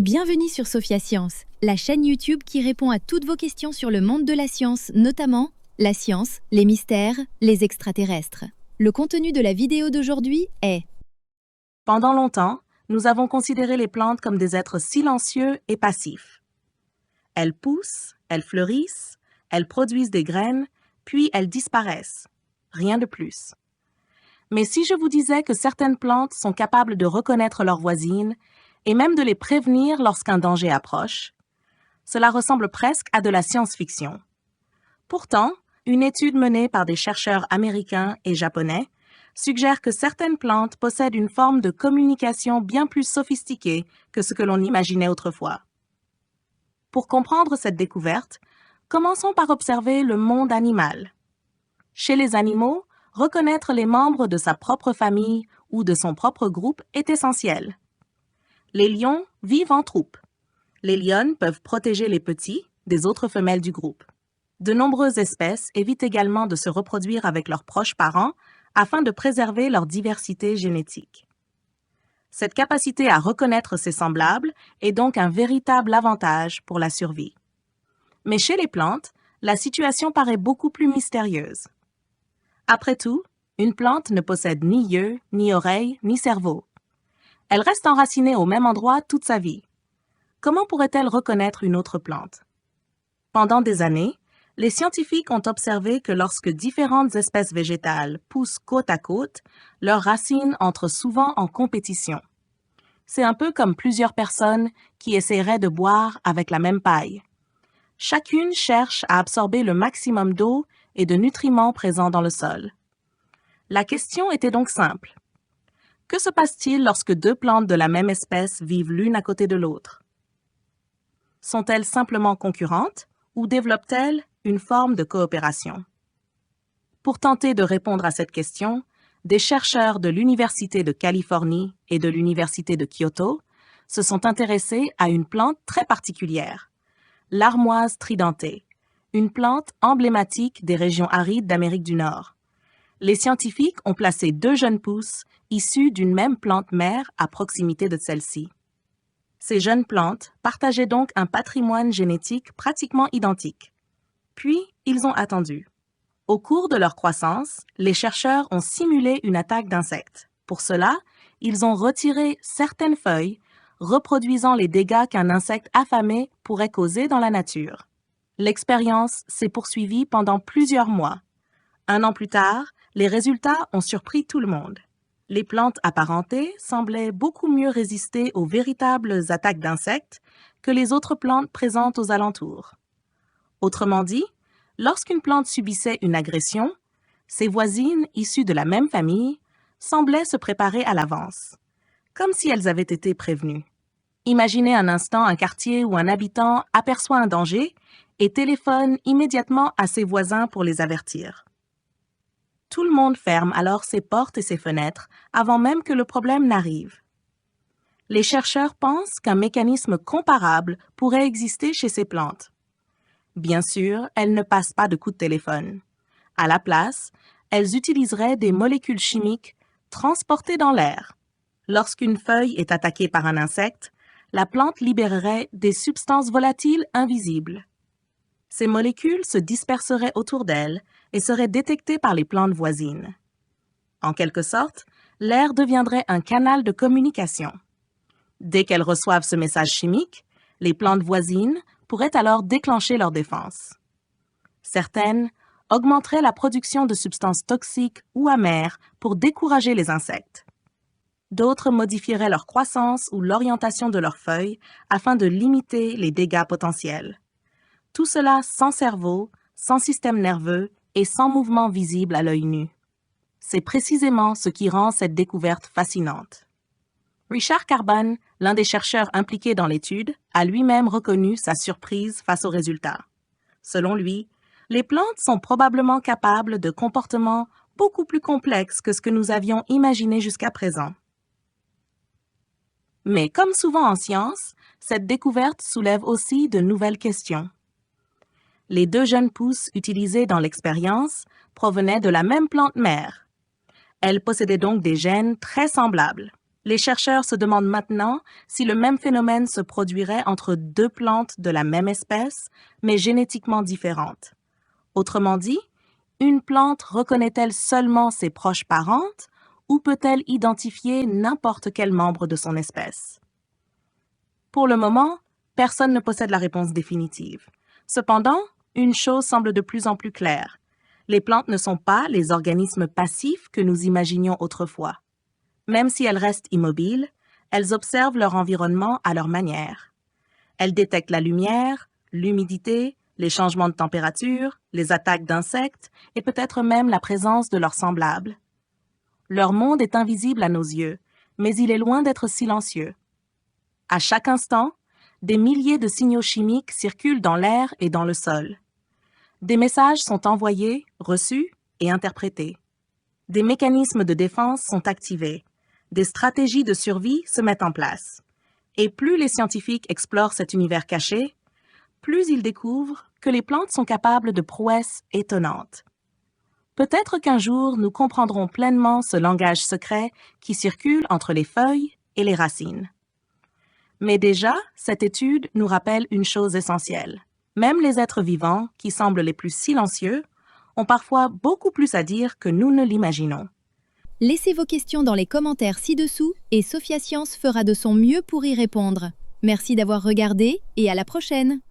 Bienvenue sur Sophia Science, la chaîne YouTube qui répond à toutes vos questions sur le monde de la science, notamment la science, les mystères, les extraterrestres. Le contenu de la vidéo d'aujourd'hui est... Pendant longtemps, nous avons considéré les plantes comme des êtres silencieux et passifs. Elles poussent, elles fleurissent, elles produisent des graines, puis elles disparaissent. Rien de plus. Mais si je vous disais que certaines plantes sont capables de reconnaître leurs voisines et même de les prévenir lorsqu'un danger approche, cela ressemble presque à de la science-fiction. Pourtant, une étude menée par des chercheurs américains et japonais suggère que certaines plantes possèdent une forme de communication bien plus sophistiquée que ce que l'on imaginait autrefois. Pour comprendre cette découverte, commençons par observer le monde animal. Chez les animaux, reconnaître les membres de sa propre famille ou de son propre groupe est essentiel. Les lions vivent en troupe. Les lionnes peuvent protéger les petits des autres femelles du groupe. De nombreuses espèces évitent également de se reproduire avec leurs proches parents afin de préserver leur diversité génétique. Cette capacité à reconnaître ses semblables est donc un véritable avantage pour la survie. Mais chez les plantes, la situation paraît beaucoup plus mystérieuse. Après tout, une plante ne possède ni yeux, ni oreilles, ni cerveau. Elle reste enracinée au même endroit toute sa vie. Comment pourrait-elle reconnaître une autre plante? Pendant des années, les scientifiques ont observé que lorsque différentes espèces végétales poussent côte à côte, leurs racines entrent souvent en compétition. C'est un peu comme plusieurs personnes qui essaieraient de boire avec la même paille. Chacune cherche à absorber le maximum d'eau et de nutriments présents dans le sol. La question était donc simple. Que se passe-t-il lorsque deux plantes de la même espèce vivent l'une à côté de l'autre? Sont-elles simplement concurrentes ou développent-elles une forme de coopération? Pour tenter de répondre à cette question, des chercheurs de l'Université de Californie et de l'Université de Kyoto se sont intéressés à une plante très particulière, l'armoise tridentée, une plante emblématique des régions arides d'Amérique du Nord. Les scientifiques ont placé deux jeunes pousses issues d'une même plante mère à proximité de celle-ci. Ces jeunes plantes partageaient donc un patrimoine génétique pratiquement identique. Puis, ils ont attendu. Au cours de leur croissance, les chercheurs ont simulé une attaque d'insectes. Pour cela, ils ont retiré certaines feuilles, reproduisant les dégâts qu'un insecte affamé pourrait causer dans la nature. L'expérience s'est poursuivie pendant plusieurs mois. 1 an plus tard, les résultats ont surpris tout le monde. Les plantes apparentées semblaient beaucoup mieux résister aux véritables attaques d'insectes que les autres plantes présentes aux alentours. Autrement dit, lorsqu'une plante subissait une agression, ses voisines issues de la même famille semblaient se préparer à l'avance, comme si elles avaient été prévenues. Imaginez un instant un quartier où un habitant aperçoit un danger et téléphone immédiatement à ses voisins pour les avertir. Tout le monde ferme alors ses portes et ses fenêtres avant même que le problème n'arrive. Les chercheurs pensent qu'un mécanisme comparable pourrait exister chez ces plantes. Bien sûr, elles ne passent pas de coups de téléphone. À la place, elles utiliseraient des molécules chimiques transportées dans l'air. Lorsqu'une feuille est attaquée par un insecte, la plante libérerait des substances volatiles invisibles. Ces molécules se disperseraient autour d'elle et seraient détectées par les plantes voisines. En quelque sorte, l'air deviendrait un canal de communication. Dès qu'elles reçoivent ce message chimique, les plantes voisines pourraient alors déclencher leur défense. Certaines augmenteraient la production de substances toxiques ou amères pour décourager les insectes. D'autres modifieraient leur croissance ou l'orientation de leurs feuilles afin de limiter les dégâts potentiels. Tout cela sans cerveau, sans système nerveux et sans mouvement visible à l'œil nu. C'est précisément ce qui rend cette découverte fascinante. Richard Carbon, l'un des chercheurs impliqués dans l'étude, a lui-même reconnu sa surprise face aux résultats. Selon lui, les plantes sont probablement capables de comportements beaucoup plus complexes que ce que nous avions imaginé jusqu'à présent. Mais comme souvent en science, cette découverte soulève aussi de nouvelles questions. Les deux jeunes pousses utilisées dans l'expérience provenaient de la même plante mère. Elles possédaient donc des gènes très semblables. Les chercheurs se demandent maintenant si le même phénomène se produirait entre deux plantes de la même espèce, mais génétiquement différentes. Autrement dit, une plante reconnaît-elle seulement ses proches parentes ou peut-elle identifier n'importe quel membre de son espèce? Pour le moment, personne ne possède la réponse définitive. Cependant, une chose semble de plus en plus claire. Les plantes ne sont pas les organismes passifs que nous imaginions autrefois. Même si elles restent immobiles, elles observent leur environnement à leur manière. Elles détectent la lumière, l'humidité, les changements de température, les attaques d'insectes et peut-être même la présence de leurs semblables. Leur monde est invisible à nos yeux, mais il est loin d'être silencieux. À chaque instant, des milliers de signaux chimiques circulent dans l'air et dans le sol. Des messages sont envoyés, reçus et interprétés. Des mécanismes de défense sont activés. Des stratégies de survie se mettent en place. Et plus les scientifiques explorent cet univers caché, plus ils découvrent que les plantes sont capables de prouesses étonnantes. Peut-être qu'un jour, nous comprendrons pleinement ce langage secret qui circule entre les feuilles et les racines. Mais déjà, cette étude nous rappelle une chose essentielle. Même les êtres vivants, qui semblent les plus silencieux, ont parfois beaucoup plus à dire que nous ne l'imaginons. Laissez vos questions dans les commentaires ci-dessous et Sophia Science fera de son mieux pour y répondre. Merci d'avoir regardé et à la prochaine!